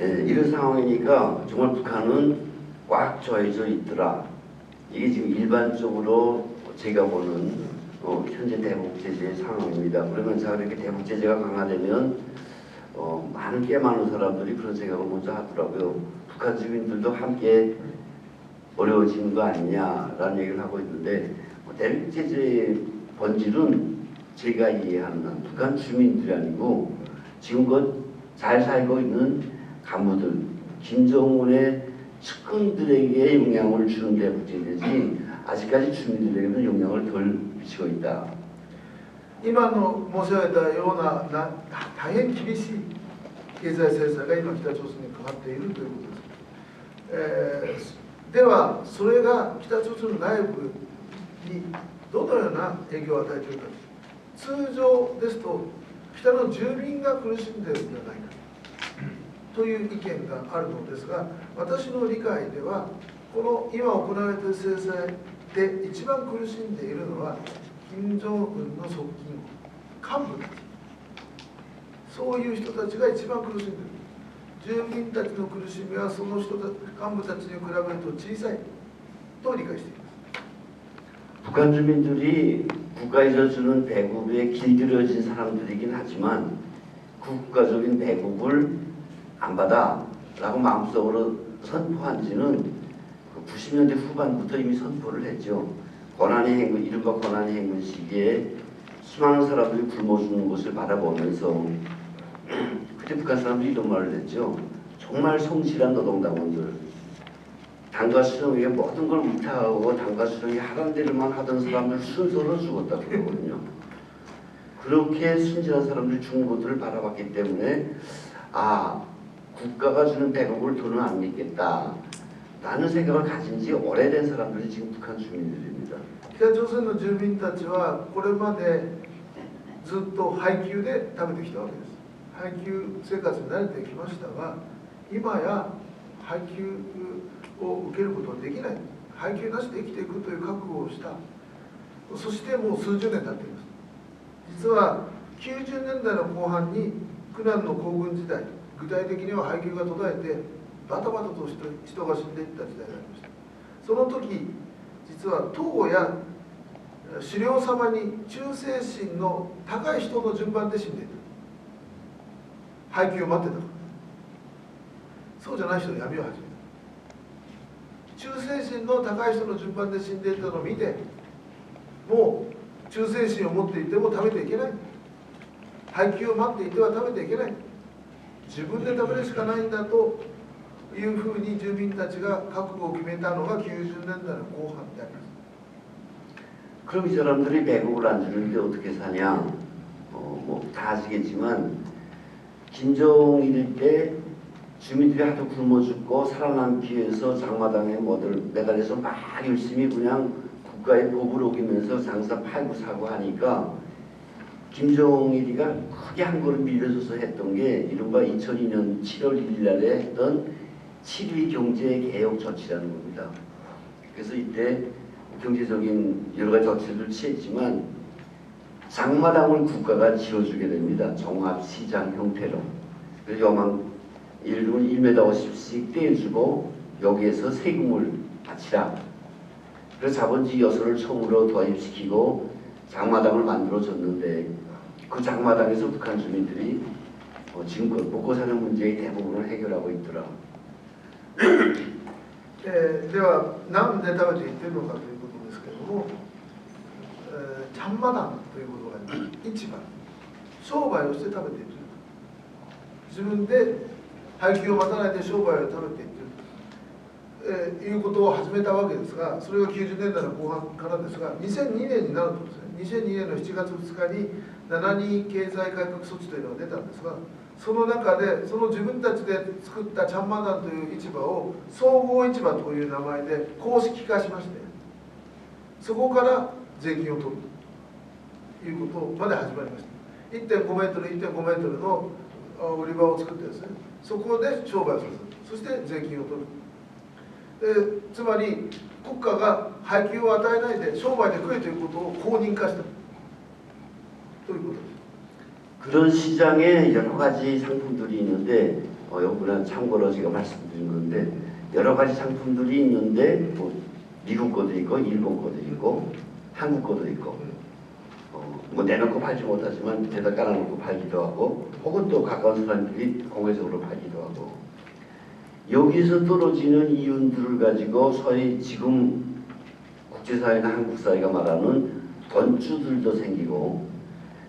예, 이런 상황이니까 정말 북한은 꽉 조여져 있더라. 이게 지금 일반적으로 제가 보는 현재 대북 제재의 상황입니다. 그러면 자 이렇게 대북 제재가 강화되면 꽤 많은 사람들이 그런 생각을 먼저 하더라고요. 북한 주민들도 함께 어려워지는 거 아니냐라는 얘기를 하고 있는데 대북 제재의 본질은 제가 이해하는 한 북한 주민들이 아니고 지금껏 잘 살고 있는 간부들, 김정은의 측근들에게 영향을 주는 대북 제재지 아직까지 주민들에게는 영향을 덜 미치고 있다. 今の申し上げたような大変厳しい経済制裁が今北朝鮮にかかっているということです。ではそれが北朝鮮の内部にどのような影響を与えているか。通常ですと北の住民が苦しんでいるのではないかという意見があるのですが、私の理解ではこの今行われている制裁で一番苦しんでいるのは金正恩の側近幹部たち、そういう人たちが一番苦しんでいる。住民たちの苦しみはその人たち幹部たちに比べると小さいと理解しています。 북한 주민들이 국가에서 주는 배급에 길들여진 사람들이긴 하지만 국가적인 배급을 안 받아 라고 마음속으로 선포한 지는 90년대 후반부터 이미 선포를 했죠. 고난의 행군, 이른바 고난의 행군 시기에 수많은 사람들이 굶어 죽는 것을 바라보면서 그때 북한 사람들이 이런 말을 했죠. 정말 성실한 노동당원들, 당과 수령에게 모든 걸 위탁하고 당과 수령이 하던 대로만 하던 사람들 순서로 죽었다고 그러거든요. 그렇게 순진한 사람들이 죽는 것들을 바라봤기 때문에 국가가 주는 배급을 더는 안 믿겠다 라는 생각을 가진 지 오래된 사람들이 지금 북한 주민들입니다. 北朝鮮の住民たちはこれまでずっと配給で食べてきたわけです。配給生活に慣れてきましたが、今や配給を受けることはできない、配給なしで生きていくという覚悟をした。そしてもう数十年経っています。実は90年代の後半に苦難の皇軍時代、具体的には配給が途絶えてバタバタと人が死んでいった時代がありました。その時実は党や首領様に忠誠心の高い人の順番で死んでいた。配給を待ってたから。そうじゃない人の闇を始めた。忠誠心の高い人の順番で死んでいたのを見て、もう忠誠心を持っていても食べていけない、配給を待っていては食べていけない、自分で食べるしかないんだというふうに住民たちが覚悟を決めたのが90年代の後半であります。 그럼 이 사람들이 배급을 안 주는데 어떻게 사냐? 다 아시겠지만 김정일 때 주민들이 하도 굶어 죽고 살아남기 위해서 장마당에 매달려서 막 열심히 그냥 국가의 법을 어기면서 장사 팔고 사고 하니까 김정일이가 크게 한 걸음 밀려줘서 했던 게 이른바 2002년 7월 1일 날에 했던 7.2 경제개혁 조치라는 겁니다. 그래서 이때 경제적인 여러 가지 조치를 취했지만 장마당을 국가가 지어주게 됩니다. 종합시장 형태로. 그래서 예를 들면 1m50씩 떼어주고 여기에서 세금을 바치라. 그래서 자본주의 여서를 처음으로 도입시키고 장마당을 만들어줬는데 그 장마당에서 북한 주민들이 지금껏 먹고 사는 문제의 대부분을 해결하고 있더라. では何で食べていっているのかということですけれども、チャンマダンということがあります。市場、商売をして食べている。自分で配給を待たないで商売を食べていっている、いうことを始めたわけですが、それが90年代の後半からですが、2002年になるとですね、2002年の7月2日に7.2経済改革措置というのが出たんですが、その中でその自分たちで作ったチャンマダンという市場を総合市場という名前で公式化しまして、そこから税金を取るということまで始まりました。 1.5 メートル 1.5 メートルの売り場を作ってですね、そこで商売をさせる、そして税金を取る。つまり国家が配給を与えないで商売で食えということを公認化したということです。 그런 시장에 여러 가지 상품들이 있는데 이번에 참고로 제가 말씀드린 건데 여러 가지 상품들이 있는데 뭐 미국 거도 있고 일본 거도 있고 한국 거도 있고 뭐 내놓고 팔지 못하지만 밑에다 깔아놓고 팔기도 하고 혹은 또 가까운 사람들이 공개적으로 팔기도 하고 여기서 떨어지는 이윤들을 가지고 소위 지금 국제사회나 한국 사회가 말하는 던주들도 생기고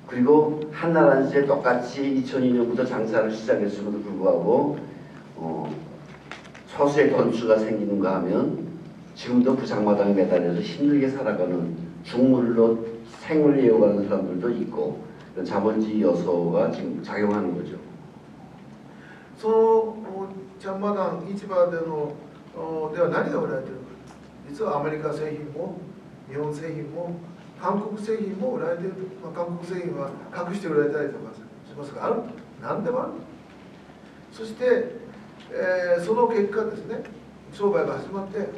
그리고 한나라한테 똑같이 2002년부터 장사를 시작했음에도 불구하고 서수의 던주가 생기는가 하면 지금도 그 장마당에 매달려서 힘들게 살아가는 중물로 생을 이어가는 사람들도 있고 자본주의 요소가 지금 작용하는 거죠. そのチャンマダン市場でのでは何が売られているか、実はアメリカ製品も日本製品も韓国製品も売られている、韓国製品は隠して売られたりとかしますがある、何でもある。そして、その結果ですね、商売が始まって、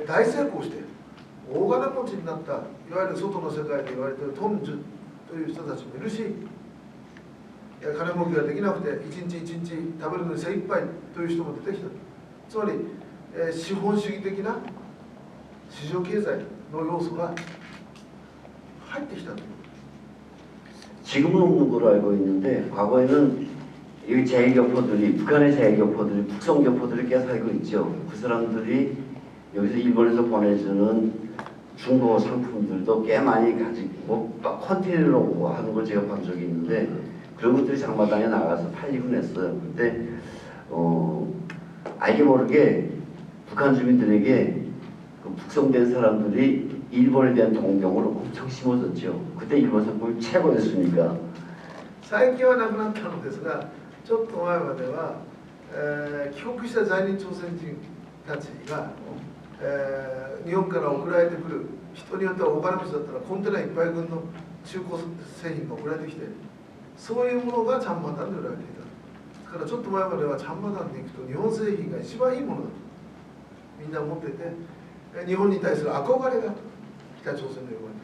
大成功して大金持ちになった、いわゆる外の世界で言われているトンジュという人たちもいるし、金儲けができなくて一日一日食べるのに精一杯という人も出てきた。つまり、資本主義的な市場経済の要素が入ってきた。 지금은 없는 걸로 알고 있는데 과거에는 이 제일교포들이 북한의 제일교포들이 북성교포들이 꽤 살고 있죠. 그 사람들이 여기서 일본에서 보내주는 중고 상품들도 꽤 많이 가지고 컨테이너로 하는 걸 제가 본 적이 있는데 그런 것들이 장마당에 나가서 팔리곤 했어요. 근데 알게 모르게 북한 주민들에게 그 북송된 사람들이 일본에 대한 동경을 엄청 심어졌죠. 그때 일본 상품이 최고였으니까. 最近はなくなったのですが、ちょっと前までは、帰国した在日朝鮮人たちが、日本から送られてくる、人によってはお金持ちだったらコンテナいっぱい分の中古製品が送られてきて、そういうものがチャンマダンで売られていた。だからちょっと前まではチャンマダンに行くと日本製品が一番いいものだとみんな思ってて、日本に対する憧れが北朝鮮の横に。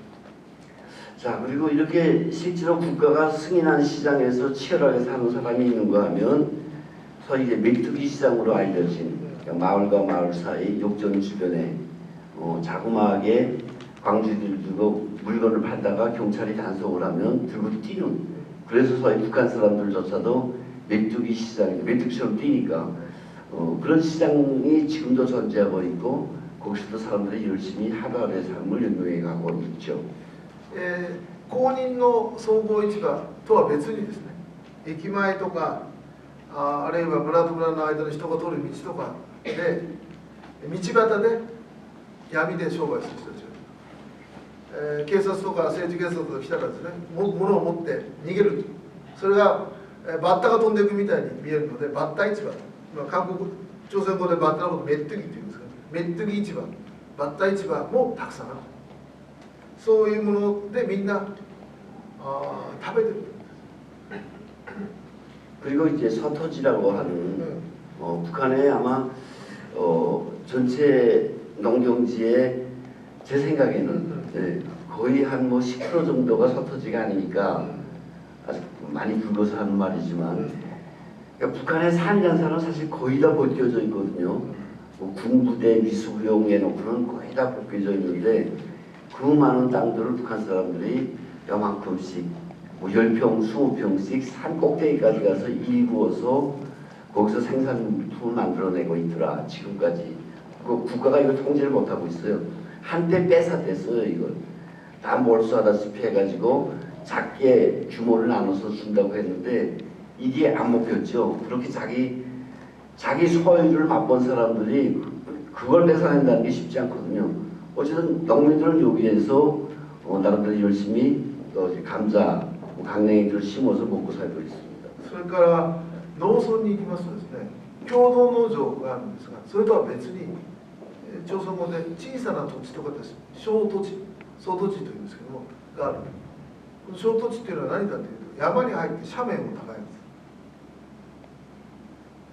자, 그리고 이렇게 실제로 국가가 승인한 시장에서 치열하게 사는 사람이 있는가 하면 소위 이제 메뚜기 시장으로 알려진 그러니까 마을과 마을 사이 욕전 주변에 자그마하게 광주들 들고 물건을 팔다가 경찰이 단속을 하면 들고 뛰는, 그래서 소위 북한 사람들조차도 메뚜기 시장, 메뚜기처럼 뛰니까 그런 시장이 지금도 존재하고 있고 거기서도 사람들이 열심히 하루하루의 삶을 연명해 가고 있죠. 公認の総合市場とは別にですね、駅前とかあるいは村と村の間の人が通る道とかで道端で闇で商売する人たちが、警察とか政治警察が来たらですね、物を持って逃げる、それがバッタが飛んでいくみたいに見えるのでバッタ市場、韓国朝鮮語でバッタのことメットギっていうんですが、メットギ市場、バッタ市場もたくさんある。 そういうものでみんな食べてる。 그리고 이제 서터지라고 하는 북한의 아마 전체 농경지의 제 생각에는 거의 한 뭐 10% 정도가 서터지가 아니니까 아주 많이 굵어서 하는 말이지만 그러니까 북한의 산간사는 사실 거의 다 벗겨져 있거든요. 뭐 군부대 미수구용 해놓고는 거의 다 벗겨져 있는데 그 많은 땅들을 북한 사람들이 요만큼씩 뭐 10평, 20평씩 산 꼭대기까지 가서 일구어서 거기서 생산품을 만들어내고 있더라. 지금까지. 그 국가가 이걸 통제를 못하고 있어요. 한때 뺏어댔어요. 이걸. 다 몰수하다시피 해가지고 작게 규모를 나눠서 준다고 했는데 이게 안 먹혔죠. 그렇게 자기 소유를 맛본 사람들이 그걸 뺏어낸다는 게 쉽지 않거든요. 어쨌든 농민들은 여기에서 나름대로 열심히 감자, 강냉이들을 심어서 먹고 살고 있습니다. それから農村に行きますとですね、共同農場があるんですが、それとは別に朝鮮語で小さな土地とかです、小土地、総土地というんですけどもがある。この小土地っていうのは何かというと、山に入って斜面を耕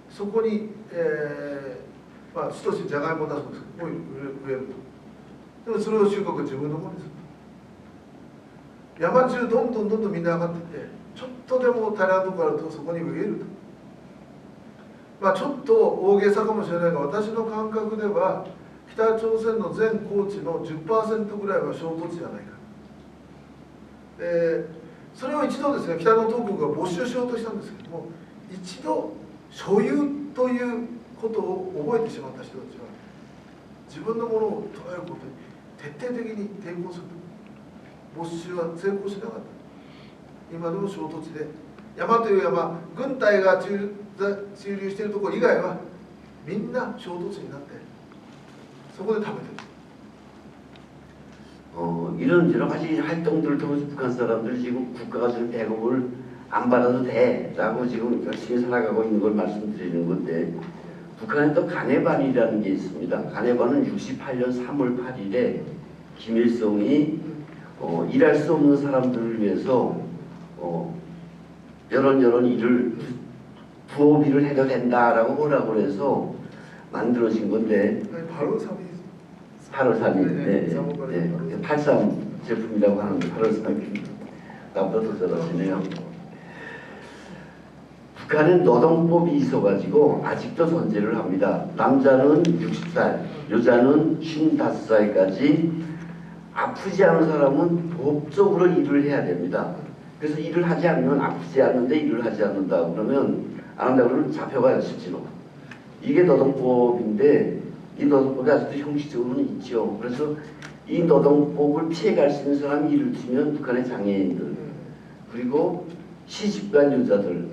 す。そこに、少しじゃがいもを出すんですけど、植えると。 でもそれを収穫は自分のものです。山中どんどんみんな上がっていって、ちょっとでも足りないところあるとそこに植えると。まあちょっと大げさかもしれないが、私の感覚では北朝鮮の全高地の 10% ぐらいは衝突じゃないか。それを一度ですね、北の当局が没収しようとしたんですけども、一度所有ということを覚えてしまった人たちは自分のものを捉えることに徹底的に抵抗する。没収は成功しなかった。今でも衝突で、山という山、軍隊が駐留しているところ以外はみんな衝突になってそこで食べてる。 이런 여러 가지 활동들을 통해서 북한 사람들이 지금 국가가 주는 배급을 안 받아도 돼라고 지금 열심히 살아가고 있는 걸 말씀드리는 건데, 북한에 또 간해반이라는 게 있습니다. 간해반은 68년 3월 8일에 김일성이 일할 수 없는 사람들을 위해서 이런 일을 부업일을 해도 된다라고 뭐라고 해서 만들어진 건데, 바로 3일 8월 3일, 83 제품이라고 하는데 8월 3일 나보다 더 잘하시네요. 북한은 노동법이 있어가지고 아직도 선제를 합니다. 남자는 60살, 여자는 55살까지 아프지 않은 사람은 법적으로 일을 해야 됩니다. 그래서 일을 하지 않으면, 아프지 않는데 일을 하지 않는다 그러면, 안 한다 그러면 잡혀가요, 실제로. 이게 노동법인데, 이 노동법이 아직도 형식적으로는 있죠. 그래서 이 노동법을 피해갈 수 있는 사람이 이를테면 북한의 장애인들, 그리고 시집간 여자들,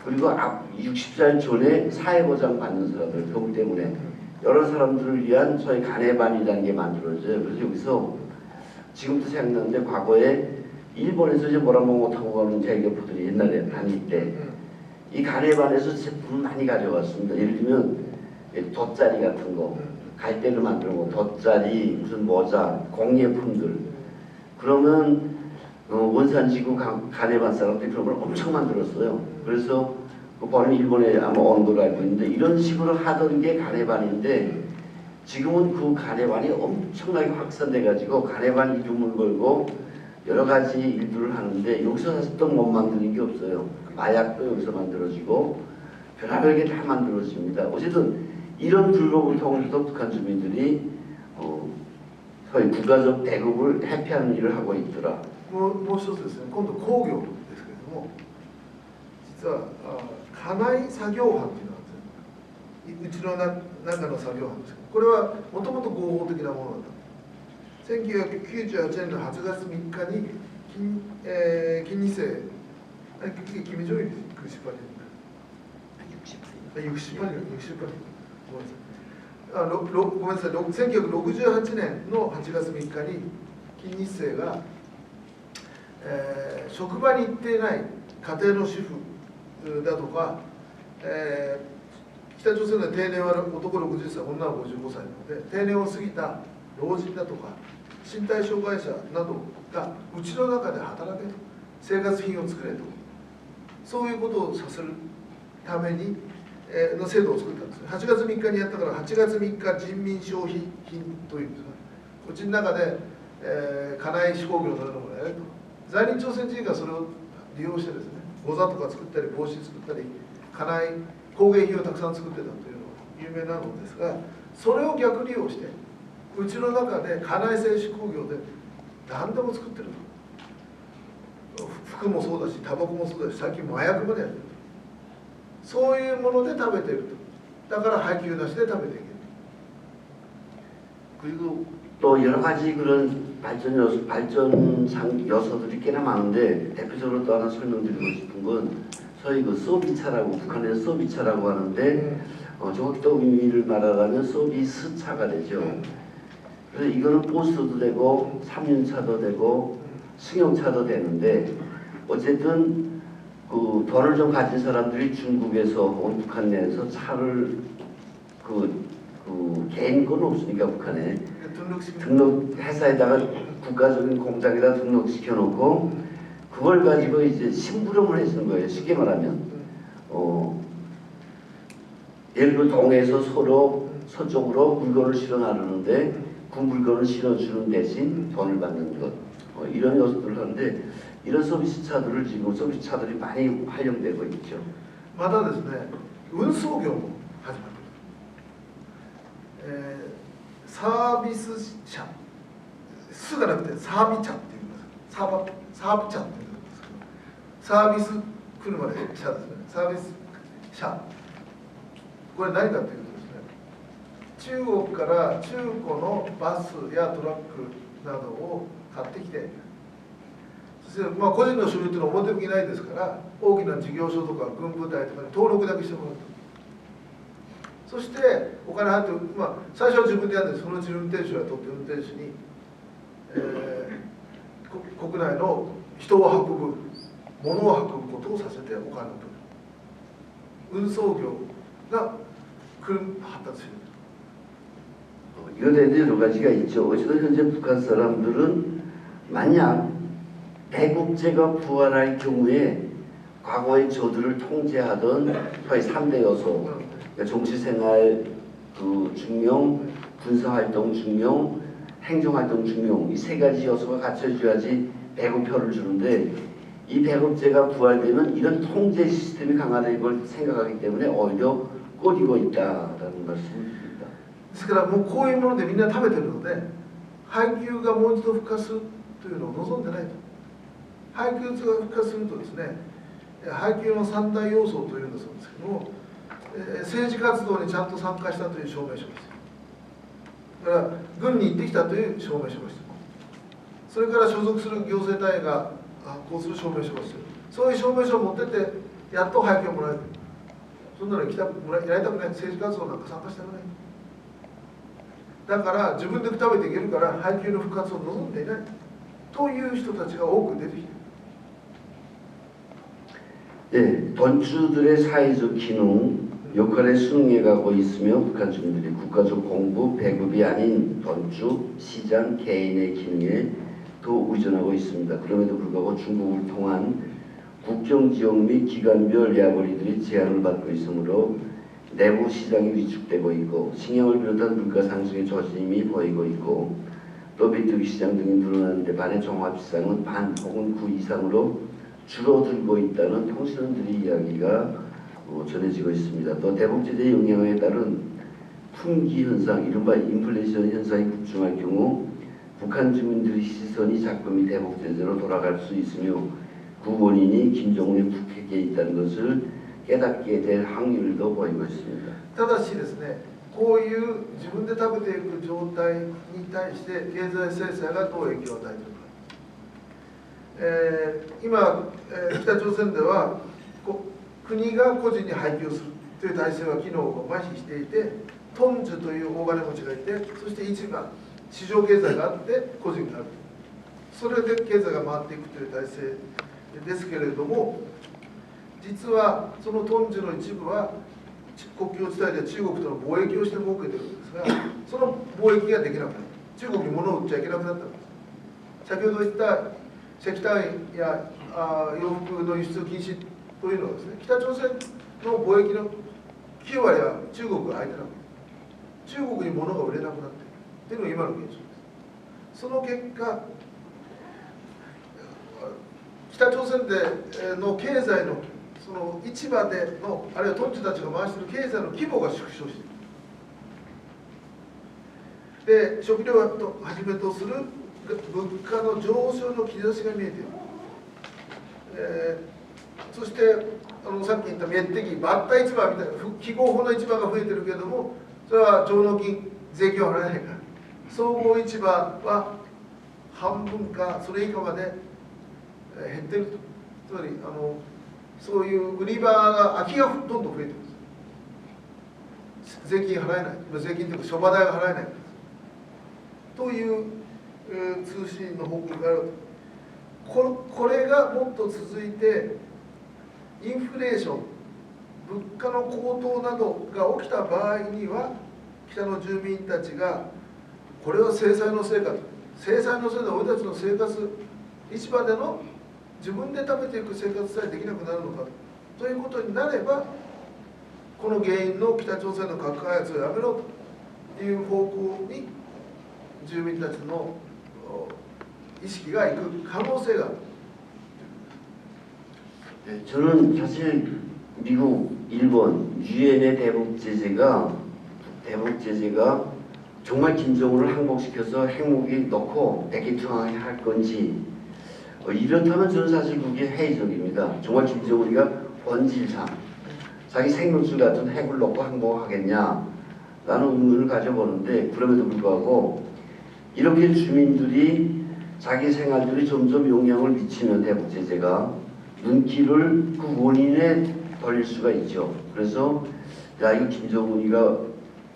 그리고 60살 전에 사회보장 받는 사람들, 병 때문에 여러 사람들을 위한 소위 간해반이라는 게 만들어져요. 그래서 여기서 지금도 생각나는데, 과거에 일본에서 이제 모란봉 타고 가는 제일교포들이 옛날에 다닐 때 이 간해반에서 제품을 많이 가져왔습니다. 예를 들면 돗자리 같은 거, 갈대로 만드는 거, 돗자리, 무슨 모자, 공예품들. 그러면 원산지구 간해반 사람들이 그런 걸 엄청 만들었어요. 그래서 그 보면 일본에 아마 온 걸로 알고 있는데, 이런 식으로 하던 게 간해반인데, 지금은 그 간해반이 엄청나게 확산돼가지고 간해반 이름을 걸고 여러 가지 일들을 하는데, 여기서 사실 또 못 만드는 게 없어요. 마약도 여기서 만들어지고 별의별 게 다 만들어집니다. 어쨌든 이런 불법을 통해서 북한 주민들이 소위 국가적 대급을 회피하는 일을 하고 있더라. もう一つですね、今度工業ですけれども、実は家内作業班というのがあるんです。うちの中の作業班ですけど、これはもともと合法的なものだった。1998年の8月3日に金日成、김정일68년 ごめんなさい、1968年の8月3日に金日成が、職場に行っていない家庭の主婦だとか、北朝鮮の定年は男60歳、女は55歳なので、定年を過ぎた老人だとか身体障害者などがうちの中で働けと、生活品を作れと、そういうことをさせるためにの制度を作ったんです。8月3日にやったから、8月3日人民消費品というんですが、うちの中で、家内手工業のようなものをやると。在日朝鮮人がそれを利用してですね、ゴザとか作ったり帽子作ったり家内工芸品をたくさん作ってたというのが有名なのですが、それを逆利用してうちの中で家内製手工業で何でも作ってると。服もそうだし、タバコもそうだし、最近麻薬までやってると。そういうもので食べてると。だから配給なしで食べていける。 그리고 또 여러 가지 그런 발전 요소들이 꽤나 많은데, 대표적으로 또 하나 설명드리고 싶은 건 소위 그 소비차라고, 북한에서 소비차라고 하는데 정확히 또 의미를 말하자면 소비스차가 되죠. 그래서 이거는 보스도 되고 3륜차도 되고 승용차도 되는데, 어쨌든 그 돈을 좀 가진 사람들이 중국에서 온 북한 내에서 차를 개인 건 없으니까 북한에 등록 회사에다가 국가적인 공장에다 등록시켜 놓고 그걸 가지고 이제 심부름을 해주는 거예요. 쉽게 말하면 예를 들어 동해에서 서쪽으로 물건을 실어 나르는데 그 물건을 실어주는 대신 돈을 받는 것, 이런 요소들을 하는데, 이런 서비스차들을 지금 서비스차들이 많이 활용되고 있죠. またですね、運送業も始まっている、サービス車、すがなくてサービ車っていうんですサービ車っていうんですけど、サービス車で車ですね、サービス車、これ何かというとですね、中国から中古のバスやトラックなどを買ってきて、そしてまあ個人の所有というのは表向きないですから、大きな事業所とか軍部隊とかに登録だけしてもらうと。そしてお金入って、まあ、最初は自分でやるんです。そのうち運転手が取って運転手に、国内の人を運ぶ物を運ぶことをさせてお金を取る。運送業が発達している。이거에 여러 가지가 있죠. 어쨌든 현재 북한 사람들은 만약 대국제가 부활할 경우에 과거의 저들을 통제하던 소위 3대 요소, 그러니까 정치생활 그 중용, 군사활동 중용, 행정활동 중용 이 세 가지 요소가 갖춰져야지 배급표를 주는데 이 배급제가 부활되면 이런 통제 시스템이 강화될 걸 생각하기 때문에 오히려 꼬리고 있다라는 말씀입니다. ですからもうこういうものでみんな食べてるので配給がもう一度復活するというのを望んでないと。配給が復活するとですね、配給の三大要素というんだそうですけども、政治活動にちゃんと参加したという証明書です。だから軍に行ってきたという証明書が必要。それから所属する行政単位が発行する証明書が必要。そういう証明書を持ってってやっと配給をもらえる。そんなのやりたくない、政治活動なんか参加したくない。だから自分で食べていけるから配給の復活を望んでいないという人たちが多く出てきている。 네, 던주들의 사회적 기능, 역할에 수능해가고 있으며 북한 주민들이 국가적 공부, 배급이 아닌 던주, 시장, 개인의 기능에 더 의존하고 있습니다. 그럼에도 불구하고 중국을 통한 국경지역 및 기관별 야거리들이 제한을 받고 있으므로 내부 시장이 위축되고 있고 식량을 비롯한 물가 상승의 조짐이 보이고 있고 또 비투기 시장 등이 늘어나는데 반해 종합시장은 반 혹은 그 이상으로 줄어들고 있다는 통신원들의 이야기가 전해지고 있습니다. 또 대북제재 영향에 따른 품귀 현상, 이른바 인플레이션 현상이 급증할 경우 북한 주민들의 시선이 자꾸이 대북제재로 돌아갈 수 있으며 그 원인이 김정은의 북핵에 있다는 것을 깨닫게 될 확률도 보이고 있습니다. ただしですね、こういう自分で食べていく状態に対して経済制裁がどう影響を与えているか。今、北朝鮮では国が個人に配給するという体制は機能を麻痺していて、トンジュという大金持ちがいて、そして市場、市場経済があって個人がある。それで経済が回っていくという体制ですけれども、実はそのトンジュの一部は国境地帯で中国との貿易をして儲けているんですが、その貿易ができなくなった。中国に物を売っちゃいけなくなったんです。先ほど言った石炭や洋服の輸出禁止というのはですね、北朝鮮の貿易の9割は中国が相手なので、中国に物が売れなくなっているというのが今の現状です。その結果、北朝鮮での経済のその市場でのあるいはトンチたちが回している経済の規模が縮小している。で、食料をはじめとする物価の上昇の兆しが見えている。そしてさっき言ったメッテギバッタ市場みたいな非合法の市場が増えてるけれども、それは上納金税金を払えないから、総合市場は半分かそれ以下まで減ってると。つまりそういう売り場が空きがどんどん増えてるんです。税金払えない、税金というか諸場代が払えないという通信の報告がある。これがもっと続いてインフレーション、物価の高騰などが起きた場合には北の住民たちがこれは制裁のせいかと、制裁のせいで俺たちの生活、市場での自分で食べていく生活さえできなくなるのかということになれば、この原因の北朝鮮の核開発をやめろという方向に住民たちの意識がいく可能性がある。 저는 사실 미국 1번 유엔의 대북 제재가 정말 김정은을 항복시켜서 핵무기 넣고 백기투항하게 할 건지 이렇다면 저는 사실 그게 회의적입니다. 정말 김정은이가 본질상 자기 생명줄 같은 핵을 넣고 항복하겠냐 라는 의문을 가져보는데, 그럼에도 불구하고 이렇게 주민들이 자기 생활들이 점점 영향을 미치면 대북 제재가 눈길을 그 원인에 돌릴 수가 있죠. 그래서 야, 이거 김정은이가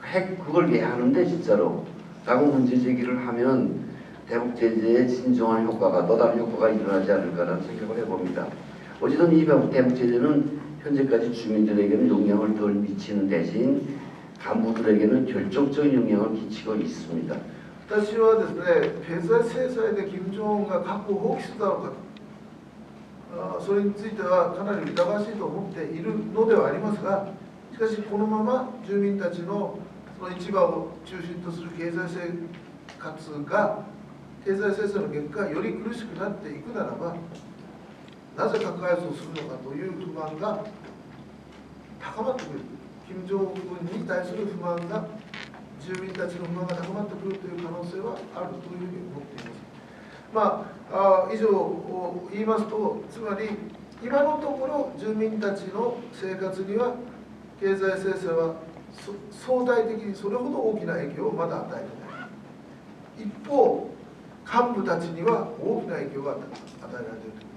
핵 그걸 왜 하는데 진짜로 라고 문제 제기를 하면 대북 제재의 진정한 효과가, 또 다른 효과가 일어나지 않을까라는 생각을 해봅니다. 어쨌든 이 대북 제재는 현재까지 주민들에게는 영향을 덜 미치는 대신 간부들에게는 결정적인 영향을 끼치고 있습니다. 私はですね、経済制裁で金正恩が核を放棄したのかそれについてはかなり疑わしいと思っているのではありますが、しかしこのまま住民たちのその市場を中心とする経済生活が、経済制裁の結果より苦しくなっていくならば、なぜ核開発をするのかという不満が高まってくる、金正恩に対する不満が、住民たちの不満が高まってくるという可能性はあるというふうに思っています。以上を言いますと、つまり今のところ住民たちの生活には経済制裁は相対的にそれほど大きな影響をまだ与えていない。一方、幹部たちには大きな影響が与えられていると。